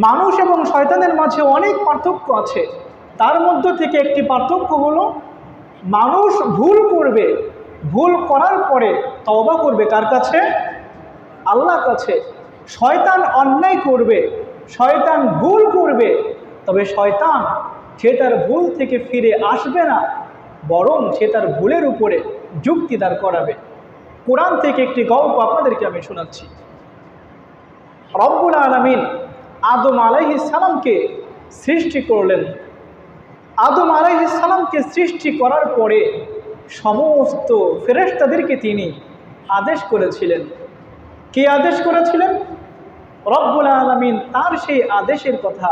মানুষ এবং শয়তানের মাঝে অনেক পার্থক্য আছে। তার মধ্য থেকে একটি পার্থক্য হলো, মানুষ ভুল করবে, ভুল করার পরে তওবা করবে কার কাছে? আল্লাহর কাছে। শয়তান অন্যায় করবে, শয়তান ভুল করবে, তবে শয়তান সে তার ভুল থেকে ফিরে আসবে না, বরং সে তার ভুলের উপরে যুক্তি দাঁড় করাবে। কোরআন থেকে একটি গল্প আপনাদেরকে আমি শোনাচ্ছি। রব্বুল আলামিন আদম আলাইহিস সালামকে সৃষ্টি করলেন। আদম আলাইহিস সালামকে সৃষ্টি করার পরে সমস্ত ফেরেশতাদেরকে তিনি আদেশ করেছিলেন। কি আদেশ করেছিলেন? রব্বুল আলামিন তার সেই আদেশের কথা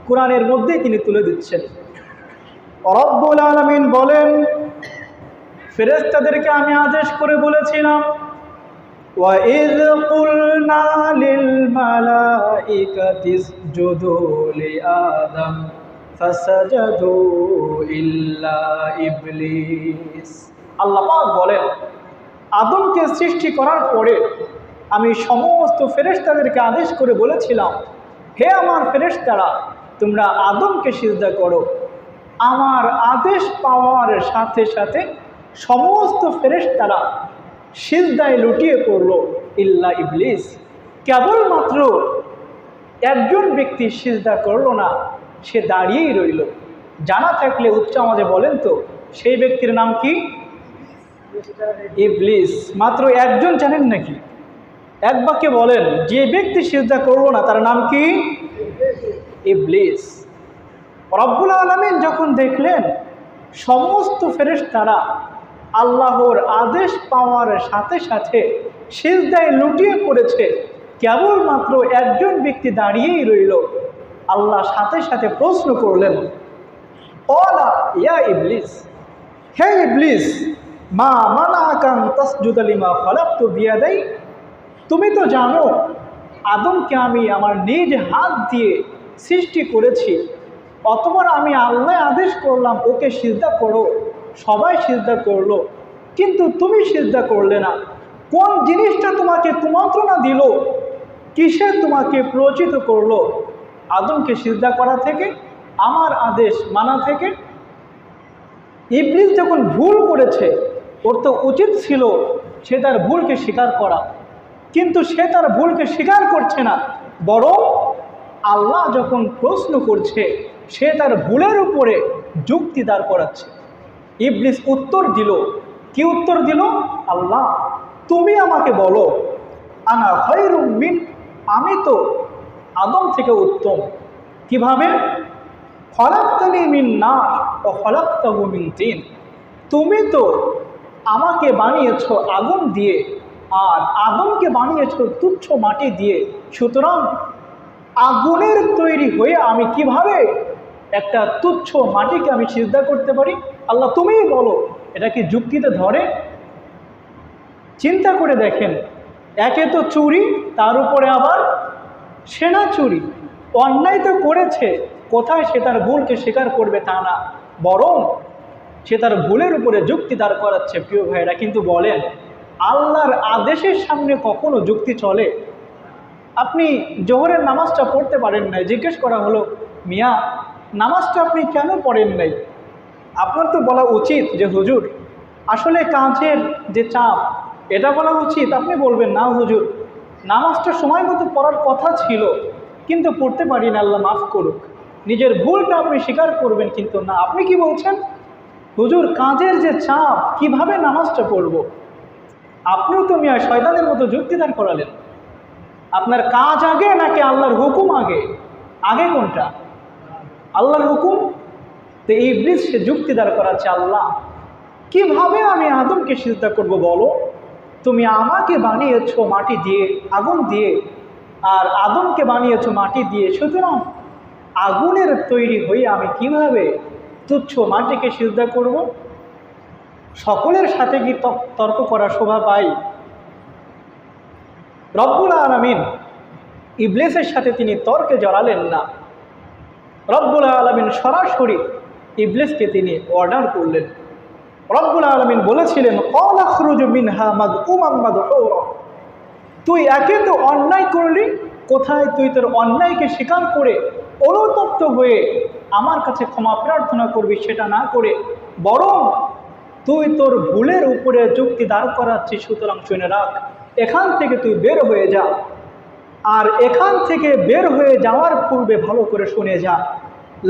কোরআনের মধ্যে তিনি তুলে দিচ্ছেন। রব্বুল আলামিন বলেন, ফেরেশতাদেরকে আমি আদেশ করে বলেছিলাম, وَإِذْ قُلْنَا لِلْمَلَائِكَةِ اسْجُدُوا لِآدَمَ فَسَجَدُوا إِلَّا إِبْلِيسَ। আল্লাহ পাক বলেন, আদমকে সৃষ্টি করার পরে আমি সমস্ত ফেরেশতাদেরকে আদেশ করে বলেছিলাম, হে আমার ফেরেশতারা, তোমরা আদমকে সিজদা করো। আমার আদেশ পাওয়ার সাথে সাথে সমস্ত ফেরেশতারা সিজদায় লুটিয়ে পড়ল, ইল্লা ইবলিস। কেবলমাত্র একজন ব্যক্তি সিজদা করল না, সে দাঁড়িয়েই রইল। জানা থাকলে উচ্চ আওয়াজে বলেন তো, সেই ব্যক্তির নাম কি? ইবলিস। মাত্র একজন জানেন নাকি? এক বাক্যে বলেন, যে ব্যক্তি সিজদা করল না তার নাম কি? ইবলিস। রব্বুল আলামিন যখন দেখলেন সমস্ত ফেরেশতারা আল্লাহর আদেশ পাওয়ার সাথে সাথে সিজদায় লুটিয়ে পড়েছে, কেবলমাত্র একজন ব্যক্তি দাঁড়িয়েই রইল, আল্লাহ সাথে সাথে প্রশ্ন করলেন, ক্বালা ইয়া ইবলিস, হে ইবলিস, মা মানাআকা আন তাসজুদা লিমা খালাকতু বিয়াদাই। তুমি তো জানো আদমকে আমি আমার নিজ হাত দিয়ে সৃষ্টি করেছি, অতঃপর আমি আল্লাহ আদেশ করলাম ওকে সিজদা করো, সবাই সিজদা করলো, কিন্তু তুমি সিজদা করলে না। কোন জিনিসটা তোমাকে কুমন্ত্রণা দিল? কিসে তোমাকে প্ররোচিত করলো আদমকে সিজদা করা থেকে, আমার আদেশ মানা থেকে? ইবলিস যখন ভুল করেছে, ওর তো উচিত ছিল সে তার ভুলকে স্বীকার করা, কিন্তু সে তার ভুলকে স্বীকার করছে না, বরং আল্লাহ যখন প্রশ্ন করছে সে তার ভুলের উপরে যুক্তি দাঁড় করাচ্ছে। ইবলিস উত্তর দিল, কি উত্তর দিল? আল্লাহ, তুমি আমাকে বলো, আনা খায়রুম মিন, আমি তো আদম থেকে উত্তম। কিভাবে? খলাকতানি মিন নার ওয়া খলাকতাহু মিন তিন। তুমি তো আমাকে বানিয়েছ আগুন দিয়ে, আর আদমকে বানিয়েছ তুচ্ছ মাটি দিয়ে, সুতরাং আগুনের তৈরি হয়ে আমি কিভাবে একটা তুচ্ছ মাটিকে আমি সিজদা করতে পারি? আল্লাহ তুমিই বলো, এটা কি যুক্তিতে ধরে? চিন্তা করে দেখেন, একে তো চুরি, তার উপরে আবার সেনা চুরি। অন্যায় তো করেছে, কোথায় সে তার ভুলকে স্বীকার করবে তা না, বরং সে তার ভুলের উপরে যুক্তি দাঁড় করাচ্ছে। প্রিয় ভাইরা, কিন্তু বলেন, আল্লাহর আদেশের সামনে কখনো যুক্তি চলে? আপনি জোহরের নামাজটা পড়তে পারেন নাই, জিজ্ঞেস করা হলো, মিয়া নামাজটা আপনি কেন পড়েন নাই? আপনার তো বলা উচিত যে হুজুর আসলে কাজের যে চাপ, এটা বলা উচিত। আপনি বলবেন, না হুজুর, নামাজটা সময় মতো পড়ার কথা ছিল, কিন্তু পড়তে পারি না, আল্লাহ মাফ করুক। নিজের ভুলটা আপনি স্বীকার করবেন, কিন্তু না, আপনি কি বলছেন? হুজুর কাজের যে চাপ, কিভাবে নামাজটা পড়ব? আপনিও তো মিয়া শয়তানের মতো যুক্তি দাঁড় করালেন। আপনার কাজ আগে নাকি আল্লাহর হুকুম আগে? আগে কোনটা? আল্লাহর হুকুম। তো ইবলিস সে যুক্তি দাঁড় করাচ্ছে, আল্লাহ কিভাবে আমি আদমকে সিজদা করব বলো? তুমি আমাকে বানিয়েছো মাটি দিয়ে, আগুন দিয়ে, আর আদমকে বানিয়েছো মাটি দিয়ে, সুতরাং আগুনের তৈরি হয়ে আমি কিভাবে তুচ্ছ মাটিকে সিজদা করব? সকলের সাথে কি তর্ক করা শোভা পাই? রব্বুল আলামিন ইবলিসের সাথে তিনি তর্কে জড়ালেন না। রব্বুল আলামিন সরাসরি ইবলিসকে তিনি অর্ডার করলেন। রব্বুল আলামিন বলেছিলেন, ক্বালা খরুজ মিনহা মাযউমান মাদহুরা, তুই একে তো অন্যায় করলি, কোথায় তুই তোর অন্যায়কে স্বীকার করে অনুতপ্ত হয়ে আমার কাছে ক্ষমা প্রার্থনা করবি, সেটা না করে বরং তুই তোর ভুলের উপরে যুক্তি দাঁড় করাচ্ছিস। সুতরাং শুনে রাখ, এখান থেকে তুই বের হয়ে যা। আর এখান থেকে বের হয়ে যাওয়ার পূর্বে ভালো করে শুনে যা,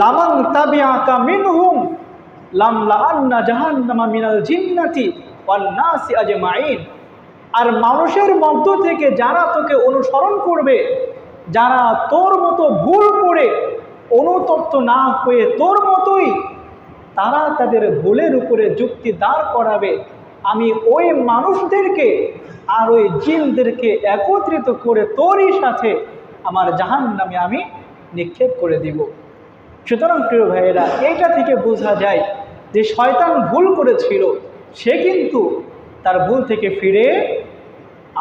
লামান তাবিআকা মিনহুম লামলাআন্না জাহান্নামা মিনাল জিন্নাতি ওয়ান নাসি আজমাইন। আর মানুষের মধ্য থেকে যারা তোকে অনুসরণ করবে, যারা তোর মতো ভুল করে অনুতপ্ত না হয়ে তোর মতোই তারা তাদের ভুলের উপরে যুক্তি দাঁড় করাবে, আমি ওই মানুষদেরকে আর ওই জিনদেরকে একত্রিত করে তোরই সাথে আমার জাহান্নামে আমি নিক্ষেপ করে দিব। সুতরাং প্রিয় ভাইয়েরা, এইটা থেকে বোঝা যায় যে শয়তান ভুল করেছিল, সে কিন্তু তার ভুল থেকে ফিরে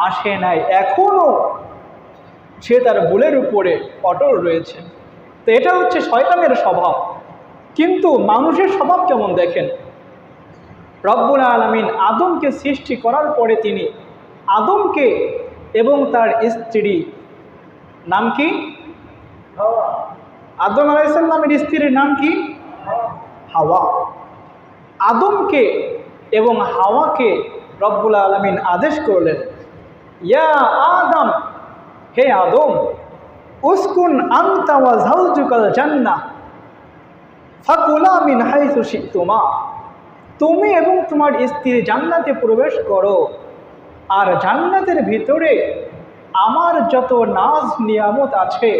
আসে নাই, এখনও সে তার ভুলের উপরে অটল রয়েছে। তো এটা হচ্ছে শয়তানের স্বভাব। কিন্তু মানুষের স্বভাব কেমন দেখেন, রব্বুল আলামিন আদমকে সৃষ্টি করার পরে তিনি আদমকে এবং তার স্ত্রী, নাম কি? আদম আলাইহিস সালামের স্ত্রীর নাম কি? হাওয়া। আদমকে এবং হাওয়াকে রব্বুল আলামিন আদেশ করলেন, ইয়া আদম, হে আদম, উসকুন আনতা ওয়া যাওজুকাল জান্নাহ ফাকুলা মিন হাইসু শি'তুমা। তুমি এবং তোমার স্ত্রী জান্নাতে প্রবেশ করো, আর জান্নাতের ভিতরে আমার যত নাজ নিয়ামত আছে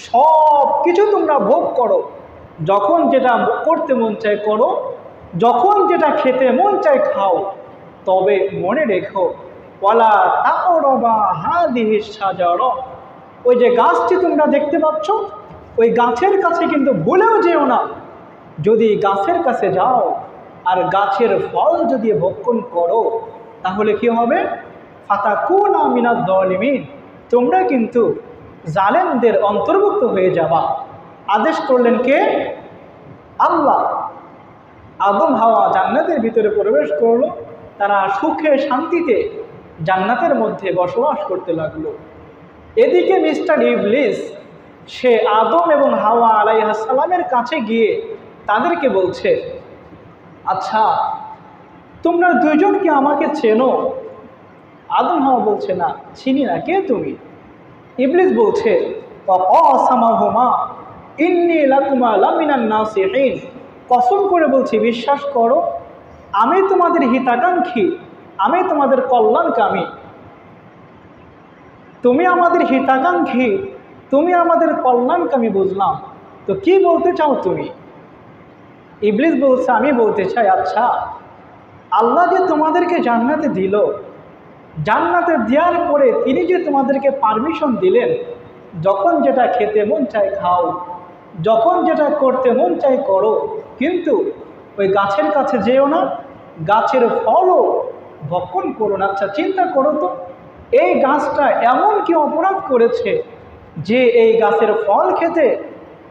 সব কিছু তোমরা ভোগ করো। যখন যেটা করতে মন চায় করো, যখন যেটা খেতে মন চায় খাও। তবে মনে রেখো, ওয়ালা তাকরাবা হাযিহিশ শাজারা, ওই যে গাছটি তোমরা দেখতে পাচ্ছ, ওই গাছের কাছে কিন্তু ভুলেও যেও না। যদি গাছের কাছে যাও আর গাছের ফল যদি ভক্ষণ করো, তাহলে কি হবে? ফাতাকুনা মিনাজ জালিমিন, তোমরা কিন্তু জালেমদের অন্তর্ভুক্ত হয়ে যাবা। আদেশ করলেন কে? আল্লাহ। আদম হাওয়া জান্নাতের ভিতরে প্রবেশ করলো, তারা সুখে শান্তিতে জান্নাতের মধ্যে বসবাস করতে লাগলো। এদিকে মিস্টার ইবলিস, সে আদম এবং হাওয়া আলাইহিস সালামের কাছে গিয়ে তাদেরকে বলছে, আচ্ছা তোমরা দুইজন কি আমাকে চেনো? আদম হাওয়া বলছে, না চিনি না, কে তুমি? ইবলিস বলছে, ফাকাসামাহুমা ইন্নী লাকুমা লামিনান নাসিহিন, কসম করে বলছি, বিশ্বাস করো আমি তোমাদের হিতাকাঙ্ক্ষী, আমি তোমাদের কল্যাণকামী। তুমি আমাদের হিতাকাঙ্ক্ষী, তুমি আমাদের কল্যাণকামী, বুঝলাম। তো কি বলতে চাও তুমি? ইবলিস বলছে, আমি বলতে চাই, আচ্ছা আল্লাহ যে তোমাদেরকে জান্নাতে দিল, জান্নাতে দেওয়ার পরে তিনি যে তোমাদেরকে পারমিশন দিলেন, যখন যেটা খেতে মন চায় খাও, যখন যেটা করতে মন চায় করো, কিন্তু ওই গাছের কাছে যেও না, গাছের ফলও ভক্ষণ করো না। আচ্ছা চিন্তা করো তো, এই গাছটা এমন কি অপরাধ করেছে যে এই গাছের ফল খেতে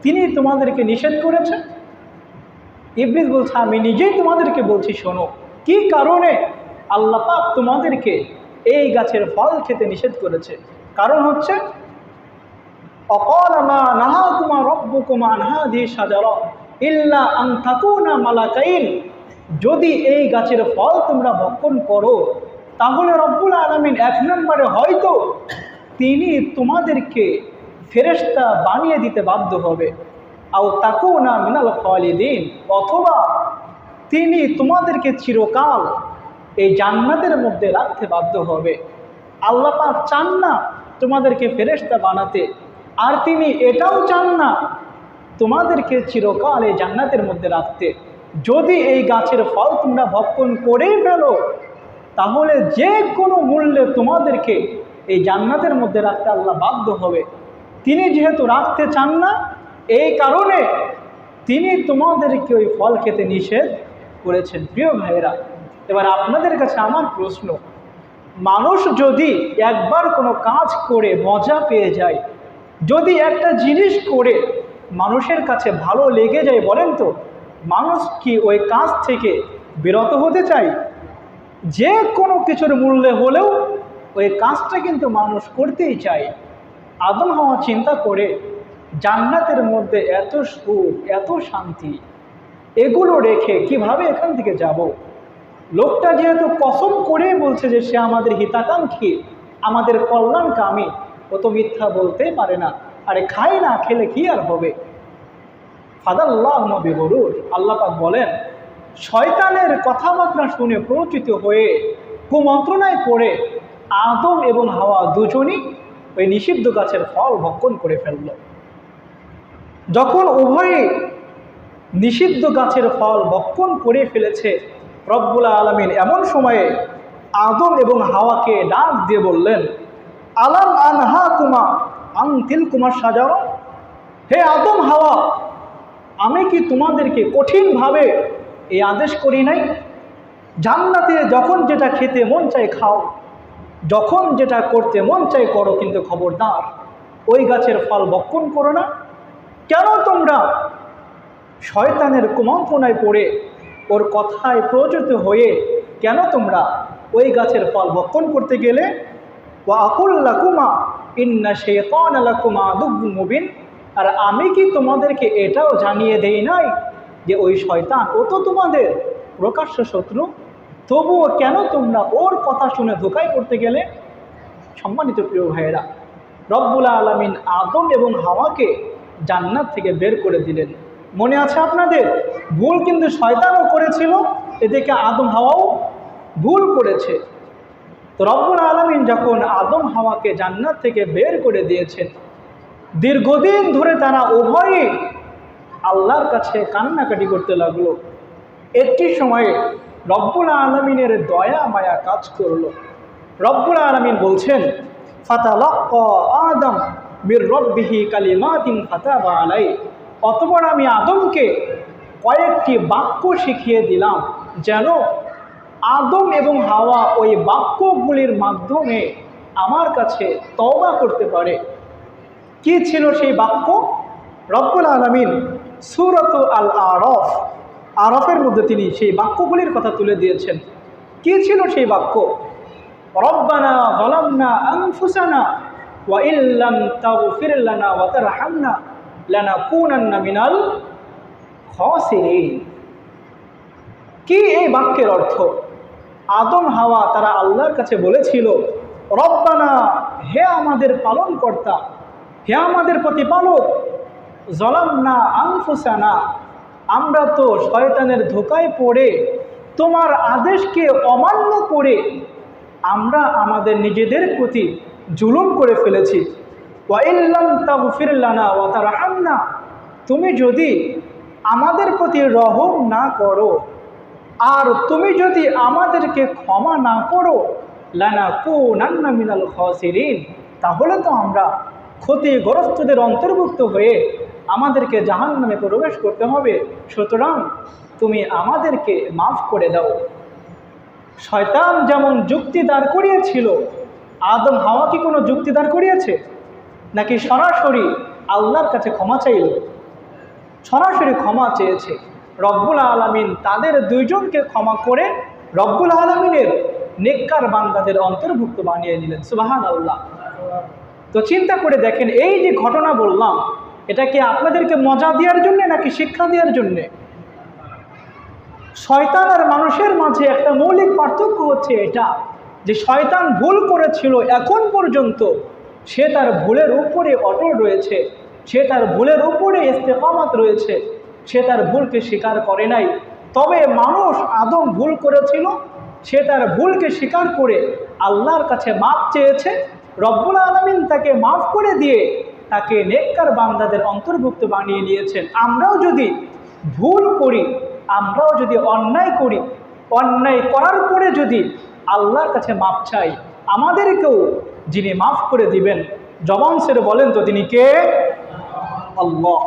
তিনি তোমাদেরকে নিষেধ করেছেন? ইবলিস বলছে, আমি নিজেই তোমাদেরকে বলছি, শোনো কি কারণে আল্লাহ পাক তোমাদেরকে এই গাছের ফল খেতে নিষেধ করেছে। কারণ হচ্ছে, অকালা মা নাহাকুমা রাব্বুকুমা আন হাযিহি শাজারা ইল্লা আন তাকুনা মালাকাইন, যদি এই গাছের ফল তোমরা ভক্ষণ করো তাহলে রব্বুল আলামিন এক নম্বরে হয়তো তিনি তোমাদেরকে ফেরেশতা বানিয়ে দিতে বাধ্য হবে, আও তাকুনা মিনাল খালিদিন, অথবা তিনি তোমাদেরকে চিরকাল এই জান্নাতের মধ্যে রাখতে বাধ্য হবে। আল্লাহ পাক চান না তোমাদেরকে ফেরেশতা বানাতে, আর তিনি এটাও চান না তোমাদেরকে চিরকাল এই জান্নাতের মধ্যে রাখতে। যদি এই গাছের ফল তোমরা ভক্ষণ করেই ফেলো, তাহলে যে কোনো মূল্যে তোমাদেরকে এই জান্নাতের মধ্যে রাখতে আল্লাহ বাধ্য হবে। তিনি যেহেতু রাখতে চান না, এই কারণে তিনি তোমাদেরকে ওই ফল খেতে নিষেধ করেছেন। প্রিয় ভাইয়েরা, এবার আপনাদের কাছে আমার প্রশ্ন, মানুষ যদি একবার কোনো কাজ করে মজা পেয়ে যায়, যদি একটা জিনিস করে মানুষের কাছে ভালো লেগে যায়, বলেন তো মানুষ কি ওই কাজ থেকে বিরত হতে চায়? যে কোনো কিছুর মূল্যে হলেও ওই কাজটা কিন্তু মানুষ করতেই চায়। আদম হাওয়া চিন্তা করে জান্নাতের মধ্যে এত সুখ, এত শান্তি, এগুলো রেখে কিভাবে এখান থেকে যাব। লোকটা যেহেতু কসম করে বলছে যে সে আমাদের হিতাকাঙ্ক্ষী, আমাদের কল্যাণকামী, ও তো মিথ্যা বলতে পারে না। আরে খাই না খেলে কি আর হবে। ফাদাল্লাহু বিগুরুর, আল্লাহ পাক বলেন শয়তানের কথাবার্তা শুনে প্ররোচিত হয়ে কুমন্ত্রণায় পড়ে আদম এবং হাওয়া দুজনই ওই নিষিদ্ধ গাছের ফল ভক্ষণ করে ফেলল। যখন উভয়ে নিষিদ্ধ গাছের ফল ভক্ষণ করে ফেলেছে, রব্বুল আলামিন এমন সময়ে আদম এবং হাওয়াকে ডাক দিয়ে বললেন, আলাম আনহা কুমা আনতিল কুমার সাজাও, হে আদম হাওয়া, আমি কি তোমাদেরকে কঠিনভাবে এই আদেশ করি নাই? জান্নাতে যখন যেটা খেতে মন চায় খাও, যখন যেটা করতে মন চায় করো, কিন্তু খবরদার ওই গাছের ফল ভক্ষণ করো না। কেন তোমরা শয়তানের কুমন্ত্রণায় পড়ে ওর কথায় প্রচলিত হয়ে কেন তোমরা ওই গাছের ফল ভক্ষণ করতে গেলে? ওয়া আকুল লাকুমা ইন্না শাইতানা লাকুমা আদুউম মুবিন, আর আমি কি তোমাদেরকে এটাও জানিয়ে দেই নাই যে ওই শয়তান ও তো তোমাদের প্রকাশ্য শত্রু? তবুও কেন তোমরা ওর কথা শুনে ধোঁকায় পড়তে গেলে? সম্মানিত প্রিয় ভাইয়েরা, রব্বুল আলামিন আদম এবং হাওয়াকে জান্নাত থেকে বের করে দিলেন। মনে আছে আপনাদের? ভুল কিন্তু শয়তানও করেছিল, এদিকে আদম হাওয়াও ভুল করেছে। তো রব্বুল আলামিন যখন আদম হাওয়াকে জান্নাত থেকে বের করে দিয়েছেন, দীর্ঘদিন ধরে তারা উভয়ে আল্লাহর কাছে কান্নাকাটি করতে লাগলো। একটি সময়ে রব্বুল আলামিনের দয়া মায়া কাজ করলো। রব্বুল আলামিন বলছেন, ফাতালাক্কা আদম মির রব্বিহি কালিমাতিন ফাতাবা আলাই, অতঃপর আমি আদমকে কয়েকটি বাক্য শিখিয়ে দিলাম যেন আদম এবং হাওয়া ওই বাক্যগুলির মাধ্যমে আমার কাছে তওবা করতে পারে। কি ছিল সেই বাক্য? রব্বুল আলামিন সূরাত আল আরাফ, আরাফের মধ্যে তিনি সেই বাক্যগুলির কথা তুলে দিয়েছেন। কি ছিল সেই বাক্য? রব্বানা যালামনা আনফুসানা ওয়া ইল্লাম তাগফির লানা ওয়া তারহামনা লানাকুনান্না মিনাল খাসিরিন। কি এই বাক্যের অর্থ? আদম হাওয়া তারা আল্লাহর কাছে বলেছিল, রব্বানা, হে আমাদের পালনকর্তা, হে আমাদের প্রতিপালক, যালামনা আনফুসানা, আমরা তো শয়তানের ধোঁকায় পড়ে তোমার আদেশকে অমান্য করে আমরা আমাদের নিজেদের প্রতি জুলুম করে ফেলেছি। ওয়া ইল্লাম তাগফির লানা ওয়া তারহামনা, তুমি যদি আমাদের প্রতি রহম না করো আর তুমি যদি আমাদেরকে ক্ষমা না করো, লানাকুনান্না মিনাল খাসিরিন, তাহলে তো আমরা ক্ষতিগ্রস্তদের অন্তর্ভুক্ত হয়ে আমাদেরকে জাহান্নামে প্রবেশ করতে হবে। সুতরাং তুমি আমাদেরকে মাফ করে দাও। শয়তান যেমন যুক্তি দাঁড় করিয়েছিল, আদম হাওয়া কি কোনো যুক্তি দাঁড় করিয়েছে? নাকি সরাসরি আল্লাহর কাছে ক্ষমা চাইল? সরাসরি ক্ষমা চেয়েছে। রব্বুল আলামিন তাদের দুইজনকে ক্ষমা করে রব্বুল আলামিনের নেককার বান্দাদের অন্তর্ভুক্ত বানিয়ে নিলেন। সুবহানাল্লাহ। তো চিন্তা করে দেখেন, এই যে ঘটনা বললাম, এটা কি আপনাদেরকে মজা দেওয়ার জন্য নাকি শিক্ষা দেওয়ার জন্যে? শয়তান আর মানুষের মাঝে একটা মৌলিক পার্থক্য হচ্ছে এটা যে শয়তান ভুল করেছিল, এখন পর্যন্ত সে তার ভুলের উপরে অটল রয়েছে, সে তার ভুলের উপরে ইস্তেকামাত রয়েছে, সে তার ভুলকে স্বীকার করে নাই। তবে মানুষ আদম ভুল করেছিল, সে তার ভুলকে স্বীকার করে আল্লাহর কাছে মাফ চেয়েছে। রব্বুল আলামিন তাকে মাফ করে দিয়ে তাকে নেককার বান্দাদের অন্তর্ভুক্ত বানিয়ে নিয়েছেন। আমরাও যদি ভুল করি, আমরাও যদি অন্যায় করি, অন্যায় করার পরে যদি আল্লাহর কাছে মাফ চাই, আমাদেরকেও যিনি মাফ করে দিবেন, জবান ছেড়ে বলেন তো তিনি কে? আল্লাহ।